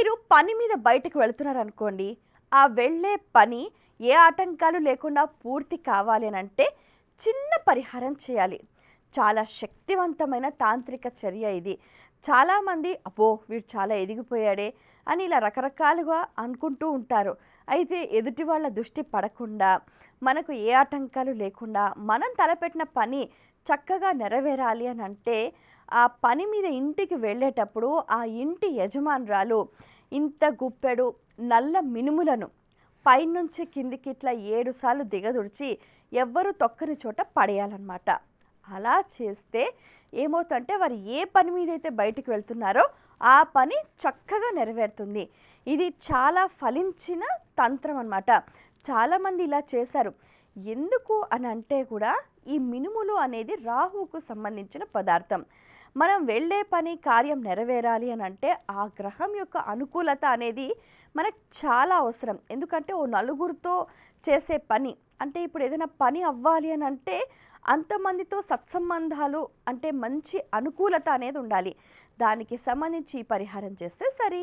మీరు పని మీద బయటకు వెళ్తున్నారనుకోండి. ఆ వెళ్ళే పని ఏ ఆటంకాలు లేకుండా పూర్తి కావాలి అనంటే చిన్న పరిహారం చేయాలి. చాలా శక్తివంతమైన తాంత్రిక చర్య ఇది. చాలామంది అబ్బో! వీడు చాలా ఎదిగిపోయాడే అని ఇలా రకరకాలుగా అనుకుంటూ ఉంటారు. అయితే ఎదుటి వాళ్ళ దృష్టి పడకుండా, మనకు ఏ ఆటంకాలు లేకుండా, మనం తలపెట్టిన పని చక్కగా నెరవేరాలి అనంటే, ఆ పని మీద ఇంటికి వెళ్ళేటప్పుడు ఆ ఇంటి యజమానురాలు ఇంత గుప్పెడు నల్ల మినుములను పైనుంచి కిందికి ఇట్లా 7 సార్లు దిగదుడిచి ఎవ్వరు తొక్కని చోట పడేయాలన్నమాట. అలా చేస్తే ఏమవుతుందంటే వారు ఏ పని మీదైతే బయటికి వెళ్తున్నారో ఆ పని చక్కగా నెరవేరుతుంది. ఇది చాలా ఫలించిన తంత్రం అన్నమాట. చాలామంది ఇలా చేశారు. ఎందుకు అని అంటే కూడా ఈ మినుములు అనేది రాహువుకు సంబంధించిన పదార్థం. మనం వెళ్ళే పని కార్యం నెరవేరాలి అని అంటే ఆ గ్రహం యొక్క అనుకూలత అనేది మనకు చాలా అవసరం. ఎందుకంటే ఓ నలుగురితో చేసే పని అంటే ఇప్పుడు ఏదైనా పని అవ్వాలి అని అంటే అంతమందితో సత్సంబంధాలు అంటే మంచి అనుకూలత అనేది ఉండాలి. దానికి సంబంధించి ఈ పరిహారం చేస్తే సరి.